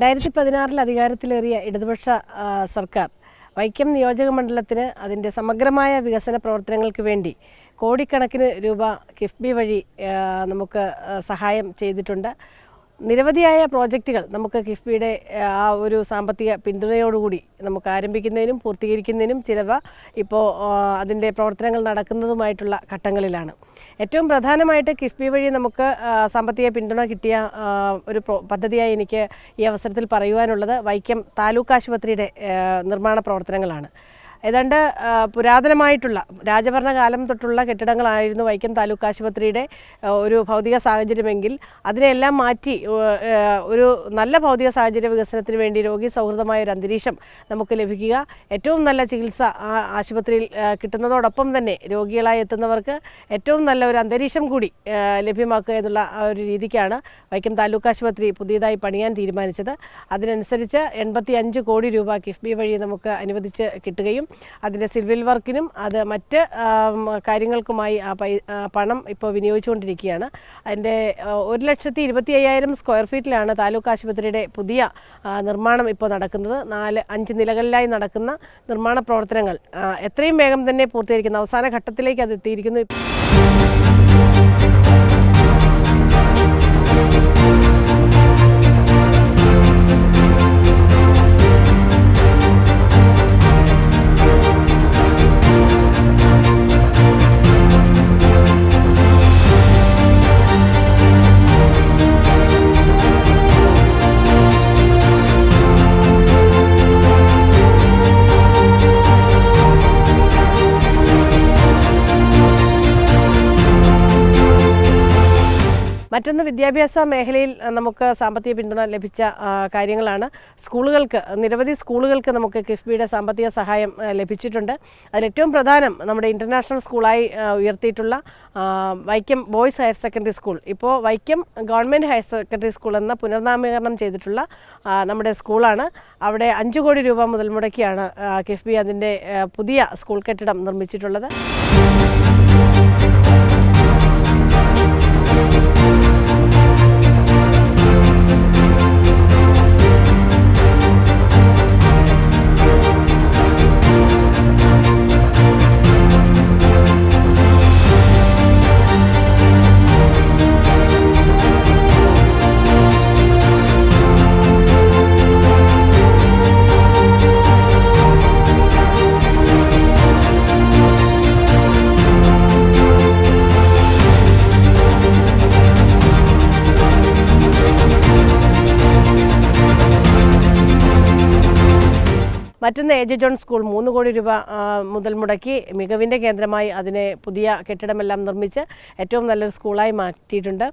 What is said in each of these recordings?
2016 അധികാരത്തിലേറിയ ഇടതുപക്ഷ സർക്കാർ വൈക്കം നിയോജക മണ്ഡലത്തിന് അതിൻ്റെ സമഗ്രമായ വികസന പ്രവർത്തനങ്ങൾക്ക് വേണ്ടി കോടിക്കണക്കിന് രൂപ കിഫ്ബി വഴി നമുക്ക് സഹായം ചെയ്തിട്ടുണ്ട്. നിരവധിയായ പ്രോജക്റ്റുകൾ നമുക്ക് കിഫ്ബിയുടെ ആ ഒരു സാമ്പത്തിക പിന്തുണയോടുകൂടി നമുക്ക് ആരംഭിക്കുന്നതിനും പൂർത്തീകരിക്കുന്നതിനും ചിലവ ഇപ്പോൾ അതിൻ്റെ പ്രവർത്തനങ്ങൾ നടക്കുന്നതുമായിട്ടുള്ള ഘട്ടങ്ങളിലാണ്. ഏറ്റവും പ്രധാനമായിട്ട് കിഫ്ബി വഴി നമുക്ക് സാമ്പത്തിക പിന്തുണ കിട്ടിയ ഒരു പദ്ധതിയായി എനിക്ക് ഈ അവസരത്തിൽ പറയുവാനുള്ളത് വൈക്കം താലൂക്ക് ആശുപത്രിയുടെ നിർമ്മാണ പ്രവർത്തനങ്ങളാണ്. ഏതാണ്ട് പുരാതനമായിട്ടുള്ള രാജഭരണകാലം തൊട്ടുള്ള കെട്ടിടങ്ങളായിരുന്നു വൈക്കം താലൂക്ക് ആശുപത്രിയുടെ ഒരു ഭൗതിക സാഹചര്യമെങ്കിൽ അതിനെല്ലാം മാറ്റി ഒരു നല്ല ഭൗതിക സാഹചര്യ വികസനത്തിന് വേണ്ടി രോഗി സൗഹൃദമായ ഒരു അന്തരീക്ഷം നമുക്ക് ലഭിക്കുക, ഏറ്റവും നല്ല ചികിത്സ ആശുപത്രിയിൽ കിട്ടുന്നതോടൊപ്പം തന്നെ രോഗികളായി എത്തുന്നവർക്ക് ഏറ്റവും നല്ല ഒരു അന്തരീക്ഷം കൂടി ലഭ്യമാക്കുക എന്നുള്ള ഒരു രീതിക്കാണ് വൈക്കം താലൂക്ക് ആശുപത്രി പുതിയതായി പണിയാൻ തീരുമാനിച്ചത്. അതിനനുസരിച്ച് 85 കോടി രൂപ കിഫ്ബി വഴി നമുക്ക് അനുവദിച്ച് കിട്ടുകയും അതിൻ്റെ സിവിൽ വർക്കിനും അത് മറ്റ് കാര്യങ്ങൾക്കുമായി പണം ഇപ്പോൾ വിനിയോഗിച്ചുകൊണ്ടിരിക്കുകയാണ്. അതിൻ്റെ 1,25,000 സ്ക്വയർ ഫീറ്റിലാണ് താലൂക്ക് ആശുപത്രിയുടെ പുതിയ നിർമ്മാണം ഇപ്പോൾ നടക്കുന്നത്. 4-5 നിലകളിലായി നടക്കുന്ന നിർമ്മാണ പ്രവർത്തനങ്ങൾ എത്രയും വേഗം തന്നെ പൂർത്തീകരിക്കുന്ന അവസാന ഘട്ടത്തിലേക്ക് അത് എത്തിയിരിക്കുന്നു. മറ്റൊന്ന് വിദ്യാഭ്യാസ മേഖലയിൽ നമുക്ക് സാമ്പത്തിക പിന്തുണ ലഭിച്ച കാര്യങ്ങളാണ്. സ്കൂളുകൾക്ക് നിരവധി സ്കൂളുകൾക്ക് നമുക്ക് കിഫ്ബിയുടെ സാമ്പത്തിക സഹായം ലഭിച്ചിട്ടുണ്ട്. അതിലേറ്റവും പ്രധാനം നമ്മുടെ ഇൻ്റർനാഷണൽ സ്കൂളായി ഉയർത്തിയിട്ടുള്ള Vaikom boys higher secondary school, ഇപ്പോൾ Vaikom government higher secondary school എന്ന പുനർനാമകരണം ചെയ്തിട്ടുള്ള നമ്മുടെ സ്കൂളാണ്. അവിടെ 5 കോടി രൂപ മുതൽ മുടക്കിയാണ് കിഫ്ബി അതിൻ്റെ പുതിയ സ്കൂൾ കെട്ടിടം നിർമ്മിച്ചിട്ടുള്ളത്. മറ്റൊന്ന് എ ജെ ജോൺ സ്കൂൾ 3 കോടി രൂപ മുതൽ മുടക്കി മികവിൻ്റെ കേന്ദ്രമായി അതിനെ പുതിയ കെട്ടിടമെല്ലാം നിർമ്മിച്ച് ഏറ്റവും നല്ലൊരു സ്കൂളായി മാറ്റിയിട്ടുണ്ട്.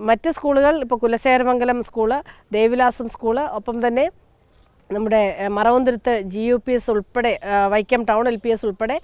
മറ്റ് സ്കൂളുകൾ ഇപ്പോൾ കുലശേഖരമംഗലം സ്കൂള്, ദേവിലാസം സ്കൂള്, ഒപ്പം തന്നെ നമ്മുടെ മറവന്തുരുത്ത് GUPS ഉൾപ്പെടെ വൈക്കം ടൗൺ LPS ഉൾപ്പെടെ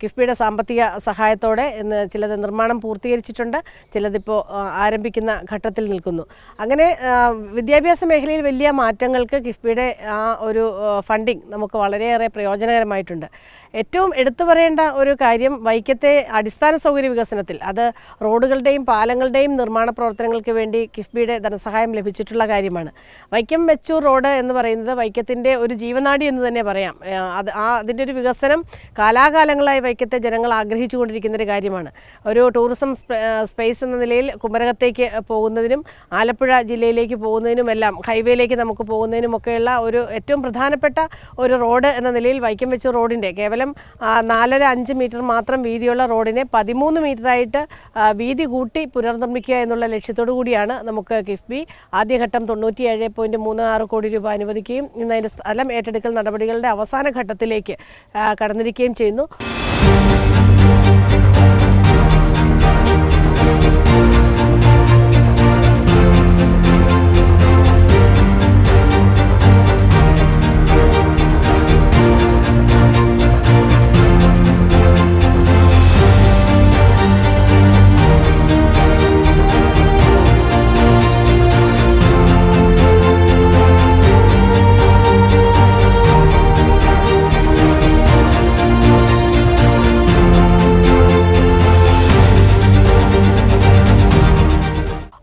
കിഫ്ബിയുടെ സാമ്പത്തിക സഹായത്തോടെ ചിലത് നിർമ്മാണം പൂർത്തീകരിച്ചിട്ടുണ്ട്, ചിലതിപ്പോൾ ആരംഭിക്കുന്ന ഘട്ടത്തിൽ നിൽക്കുന്നു. അങ്ങനെ വിദ്യാഭ്യാസ മേഖലയിൽ വലിയ മാറ്റങ്ങൾക്ക് കിഫ്ബിയുടെ ആ ഒരു ഫണ്ടിങ് നമുക്ക് വളരെയേറെ പ്രയോജനകരമായിട്ടുണ്ട്. ഏറ്റവും എടുത്തു പറയേണ്ട ഒരു കാര്യം വൈക്കത്തെ അടിസ്ഥാന സൗകര്യ വികസനത്തിൽ, അത് റോഡുകളുടെയും പാലങ്ങളുടെയും നിർമ്മാണ പ്രവർത്തനങ്ങൾക്ക് വേണ്ടി കിഫ്ബിയുടെ ധനസഹായം ലഭിച്ചിട്ടുള്ള കാര്യമാണ്. വൈക്കം വെച്ചൂർ റോഡ് എന്ന് പറയുന്നത് വൈക്കത്തിൻ്റെ ഒരു ജീവനാഡി എന്ന് തന്നെ പറയാം. അതിൻ്റെ ഒരു വികസനം കാലാകാലങ്ങളായി വൈക്കത്തെ ജനങ്ങൾ ആഗ്രഹിച്ചു കൊണ്ടിരിക്കുന്നൊരു കാര്യമാണ്. ഒരു ടൂറിസം സ്പേസ് എന്ന നിലയിൽ കുമരകത്തേക്ക് പോകുന്നതിനും ആലപ്പുഴ ജില്ലയിലേക്ക് പോകുന്നതിനുമെല്ലാം ഹൈവേയിലേക്ക് നമുക്ക് പോകുന്നതിനുമൊക്കെയുള്ള ഒരു ഏറ്റവും പ്രധാനപ്പെട്ട ഒരു റോഡ് എന്ന നിലയിൽ വൈക്കം വെച്ചൂർ റോഡിൻ്റെ കേവലം 4.5 മീറ്റർ മാത്രം വീതിയുള്ള റോഡിനെ 13 മീറ്ററായിട്ട് വീതി കൂട്ടി പുനർനിർമ്മിക്കുക എന്നുള്ള ലക്ഷ്യത്തോടു കൂടിയാണ് നമുക്ക് കിഫ്ബി ആദ്യഘട്ടം 97.36 കോടി രൂപ അനുവദിക്കുകയും ഇന്ന് അതിൻ്റെ സ്ഥലം ഏറ്റെടുക്കൽ നടപടികളുടെ അവസാന ഘട്ടത്തിലേക്ക് കടന്നിരിക്കുകയും ചെയ്യുന്നു.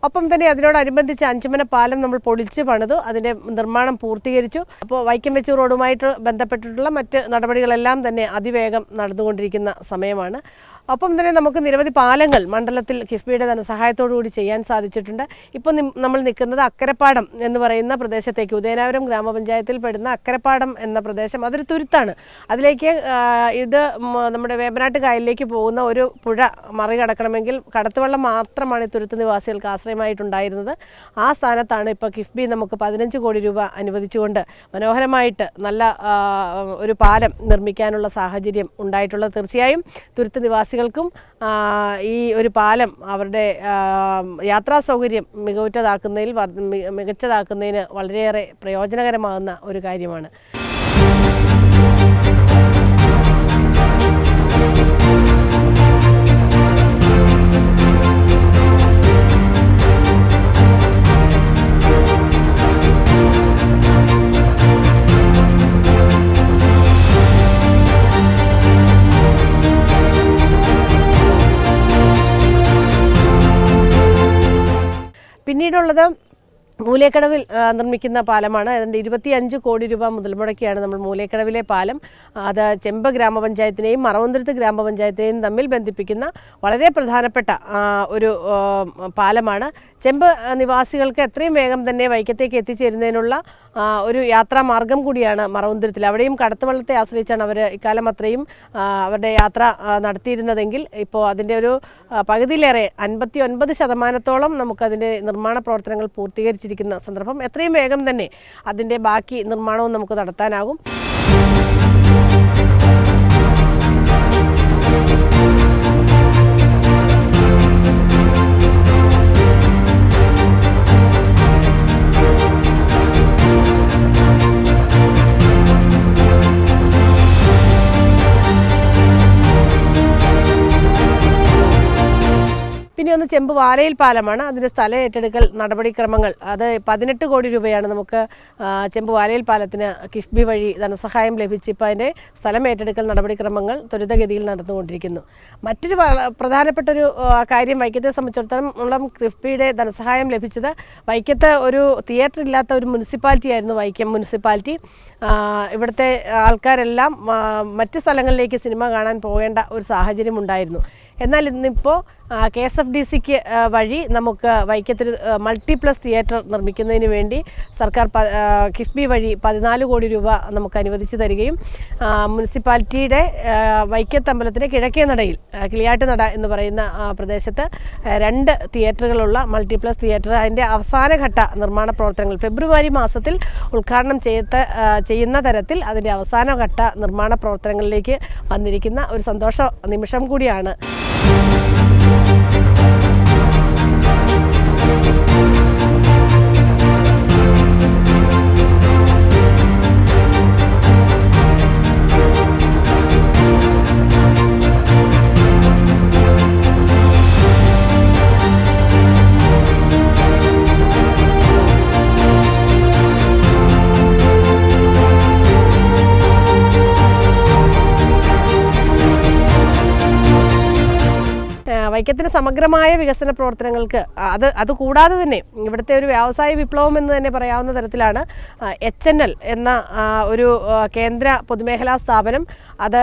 ഒപ്പം തന്നെ അതിനോടനുബന്ധിച്ച് അഞ്ചുമന പാലം നമ്മൾ പൊളിച്ച് പണിതു, അതിൻ്റെ നിർമ്മാണം പൂർത്തീകരിച്ചു. അപ്പോൾ വൈക്കം വെച്ചൂർ റോഡുമായിട്ട് ബന്ധപ്പെട്ടിട്ടുള്ള മറ്റ് നടപടികളെല്ലാം തന്നെ അതിവേഗം നടന്നുകൊണ്ടിരിക്കുന്ന സമയമാണ്. ഒപ്പം തന്നെ നമുക്ക് നിരവധി പാലങ്ങൾ മണ്ഡലത്തിൽ കിഫ്ബിയുടെ ധനസഹായത്തോടുകൂടി ചെയ്യാൻ സാധിച്ചിട്ടുണ്ട്. ഇപ്പോൾ നമ്മൾ നിൽക്കുന്നത് അക്കരപ്പാടം എന്ന് പറയുന്ന പ്രദേശത്തേക്ക്, ഉദയനാപുരം ഗ്രാമപഞ്ചായത്തിൽ പെടുന്ന അക്കരപ്പാടം എന്ന പ്രദേശം, അതൊരു തുരുത്താണ്. അതിലേക്ക് ഇത് നമ്മുടെ വേമ്പനാട്ട് കായലിലേക്ക് പോകുന്ന ഒരു പുഴ മറികടക്കണമെങ്കിൽ കടത്തുവള്ളം മാത്രമാണ് ഈ തുരുത്ത് നിവാസികൾക്ക് ആശ്രയമായിട്ടുണ്ടായിരുന്നത്. ആ സ്ഥാനത്താണ് ഇപ്പോൾ കിഫ്ബി നമുക്ക് 15 കോടി രൂപ അനുവദിച്ചുകൊണ്ട് മനോഹരമായിട്ട് നല്ല ഒരു പാലം നിർമ്മിക്കാനുള്ള സാഹചര്യം ഉണ്ടായിട്ടുള്ളത്. തീർച്ചയായും തുരുത്ത് നിവാസികൾക്കും ഈ ഒരു പാലം അവരുടെ യാത്രാ സൗകര്യം മികച്ചതാക്കുന്നതിന് വളരെയേറെ പ്രയോജനകരമാകുന്ന ഒരു കാര്യമാണ്. പിന്നീടുള്ളത് മൂലേക്കടവിൽ നിർമ്മിക്കുന്ന പാലമാണ്. അതിൻ്റെ 25 കോടി രൂപ മുതൽ മുടക്കിയാണ് നമ്മൾ മൂലേക്കടവിലെ പാലം. അത് ചെമ്പ് ഗ്രാമപഞ്ചായത്തിനെയും മറവന്തുരുത്ത് ഗ്രാമപഞ്ചായത്തിനെയും തമ്മിൽ ബന്ധിപ്പിക്കുന്ന വളരെ പ്രധാനപ്പെട്ട ഒരു പാലമാണ്. ചെമ്പ് നിവാസികൾക്ക് എത്രയും വേഗം തന്നെ വൈക്കത്തേക്ക് എത്തിച്ചേരുന്നതിനുള്ള ഒരു യാത്രാമാർഗം കൂടിയാണ് മറവന്തുരുത്തിൽ. അവിടെയും കടത്തുവള്ളത്തെ ആശ്രയിച്ചാണ് അവർ ഇക്കാലം അത്രയും അവരുടെ യാത്ര നടത്തിയിരുന്നതെങ്കിൽ ഇപ്പോൾ അതിൻ്റെ ഒരു പകുതിയിലേറെ 59% നമുക്കതിൻ്റെ നിർമ്മാണ പ്രവർത്തനങ്ങൾ പൂർത്തീകരിച്ചിരിക്കുന്ന സന്ദർഭം. എത്രയും വേഗം തന്നെ അതിൻ്റെ ബാക്കി നിർമ്മാണവും നമുക്ക് നടത്താനാകും. പിന്നെ ഒന്ന് ചെമ്പ് വാലയിൽ പാലമാണ്. അതിൻ്റെ സ്ഥല ഏറ്റെടുക്കൽ നടപടിക്രമങ്ങൾ അത് 18 കോടി രൂപയാണ് നമുക്ക് ചെമ്പ് വാലയിൽ പാലത്തിന് കിഫ്ബി വഴി ധനസഹായം ലഭിച്ച് ഇപ്പോൾ അതിൻ്റെ സ്ഥലം ഏറ്റെടുക്കൽ നടപടിക്രമങ്ങൾ നടന്നുകൊണ്ടിരിക്കുന്നു. മറ്റൊരു പ്രധാനപ്പെട്ടൊരു കാര്യം വൈക്കത്തെ സംബന്ധിച്ചിടത്തോളം കിഫ്ബിയുടെ ധനസഹായം ലഭിച്ചത് വൈക്കത്ത് ഒരു തിയേറ്റർ ഇല്ലാത്ത ഒരു മുനിസിപ്പാലിറ്റി ആയിരുന്നു വൈക്കം മുനിസിപ്പാലിറ്റി. ഇവിടുത്തെ ആൾക്കാരെല്ലാം മറ്റ് സ്ഥലങ്ങളിലേക്ക് സിനിമ കാണാൻ പോകേണ്ട ഒരു സാഹചര്യം ഉണ്ടായിരുന്നു. എന്നാൽ ഇന്നിപ്പോൾ KSFDCക്ക് വഴി നമുക്ക് വൈക്കത്തൊരു മൾട്ടിപ്ലസ് തിയേറ്റർ നിർമ്മിക്കുന്നതിന് വേണ്ടി സർക്കാർ കിഫ്ബി വഴി 14 കോടി രൂപ നമുക്ക് അനുവദിച്ചു തരികയും മുനിസിപ്പാലിറ്റിയുടെ വൈക്കത്തമ്പലത്തിൻ്റെ കിഴക്കേ നടയിൽ കിളിയാട്ട് നട എന്ന് പറയുന്ന പ്രദേശത്ത് 2 തിയേറ്ററുകളുള്ള മൾട്ടിപ്ലസ് തിയേറ്റർ അതിൻ്റെ അവസാനഘട്ട നിർമ്മാണ പ്രവർത്തനങ്ങൾ ഫെബ്രുവരി മാസത്തിൽ ഉദ്ഘാടനം ചെയ്യുന്ന തരത്തിൽ അതിൻ്റെ അവസാനഘട്ട നിർമ്മാണ പ്രവർത്തനങ്ങളിലേക്ക് വന്നിരിക്കുന്ന ഒരു സന്തോഷ നിമിഷം കൂടിയാണ്. വൈക്കത്തിന് സമഗ്രമായ വികസന പ്രവർത്തനങ്ങൾക്ക് അതുകൂടാതെ തന്നെ ഇവിടുത്തെ ഒരു വ്യവസായ വിപ്ലവം എന്ന് തന്നെ പറയാവുന്ന തരത്തിലാണ് HNL എന്ന ഒരു കേന്ദ്ര പൊതുമേഖലാ സ്ഥാപനം അത്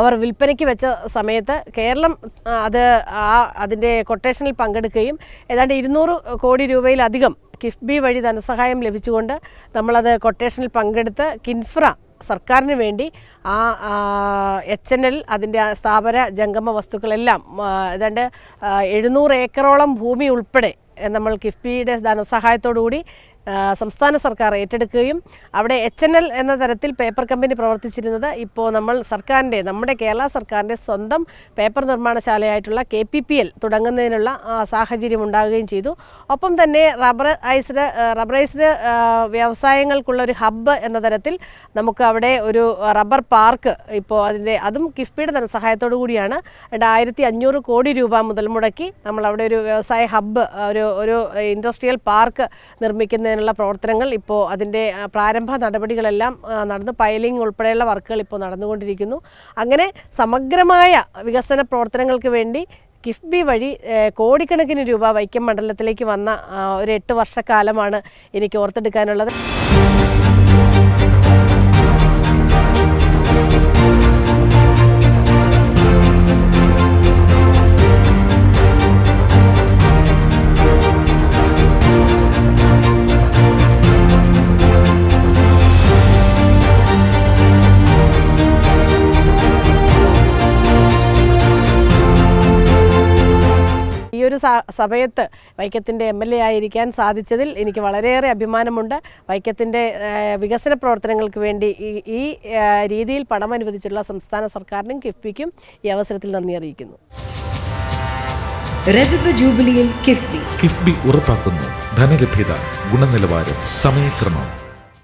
അവർ വിൽപ്പനയ്ക്ക് വെച്ച സമയത്ത് കേരളം അതിൻ്റെ കൊട്ടേഷനിൽ പങ്കെടുക്കുകയും ഏതാണ്ട് 200 കോടി രൂപയിലധികം കിഫ്ബി വഴി ധനസഹായം ലഭിച്ചുകൊണ്ട് നമ്മളത് കൊട്ടേഷനിൽ പങ്കെടുത്ത് കിൻഫ്ര സർക്കാരിന് വേണ്ടി HNL അതിൻ്റെ സ്ഥാപന ജംഗമ വസ്തുക്കളെല്ലാം ഏതാണ്ട് 700 ഏക്കറോളം ഭൂമി ഉൾപ്പെടെ നമ്മൾ കിഫ്ബിയുടെ ധനസഹായത്തോടുകൂടി സംസ്ഥാന സർക്കാർ ഏറ്റെടുക്കുകയും അവിടെ HNL എന്ന തരത്തിൽ പേപ്പർ കമ്പനി പ്രവർത്തിച്ചിരുന്നത് ഇപ്പോൾ നമ്മുടെ കേരള സർക്കാരിൻ്റെ സ്വന്തം പേപ്പർ നിർമ്മാണശാലയായിട്ടുള്ള KPPL തുടങ്ങുന്നതിനുള്ള സാഹചര്യം ഉണ്ടാകുകയും ചെയ്തു. ഒപ്പം തന്നെ റബ്ബറൈസ്ഡ് വ്യവസായങ്ങൾക്കുള്ള ഒരു ഹബ്ബ് എന്ന തരത്തിൽ നമുക്ക് അവിടെ ഒരു റബ്ബർ പാർക്ക് ഇപ്പോൾ അതും കിഫ്ബിയുടെ ധനസഹായത്തോടു കൂടിയാണ് 1500 കോടി രൂപ മുതൽ മുടക്കി നമ്മൾ അവിടെ ഒരു വ്യവസായ ഹബ്ബ് ഒരു ഇൻഡസ്ട്രിയൽ പാർക്ക് നിർമ്മിക്കുന്നതിനുള്ള പ്രവർത്തനങ്ങൾ ഇപ്പോൾ അതിൻ്റെ പ്രാരംഭ നടപടികളെല്ലാം നടന്ന് പൈലിംഗ് ഉൾപ്പെടെയുള്ള വർക്കുകൾ ഇപ്പോൾ നടന്നുകൊണ്ടിരിക്കുന്നു. അങ്ങനെ സമഗ്രമായ വികസന പ്രവർത്തനങ്ങൾക്ക് വേണ്ടി കിഫ്ബി വഴി കോടിക്കണക്കിന് രൂപ വൈക്കം മണ്ഡലത്തിലേക്ക് വന്ന ഒരു 8 വർഷക്കാലമാണ് എനിക്ക് ഓർത്തെടുക്കാനുള്ളത്. ഈ ഒരു സമയത്ത് വൈക്കത്തിൻ്റെ MLA ആയിരിക്കാൻ സാധിച്ചതിൽ എനിക്ക് വളരെയേറെ അഭിമാനമുണ്ട്. വൈക്കത്തിൻ്റെ വികസന പ്രവർത്തനങ്ങൾക്ക് വേണ്ടി ഈ രീതിയിൽ പണം അനുവദിച്ചിട്ടുള്ള സംസ്ഥാന സർക്കാരിനും കിഫ്ബിക്കും ഈ അവസരത്തിൽ നന്ദി അറിയിക്കുന്നു. രജത ജൂബിലിയിൽ കിഫ്ബി ഉറപ്പാക്കുന്നു ധനലഭ്യത, ഗുണനിലവാരം, സമയക്രമം.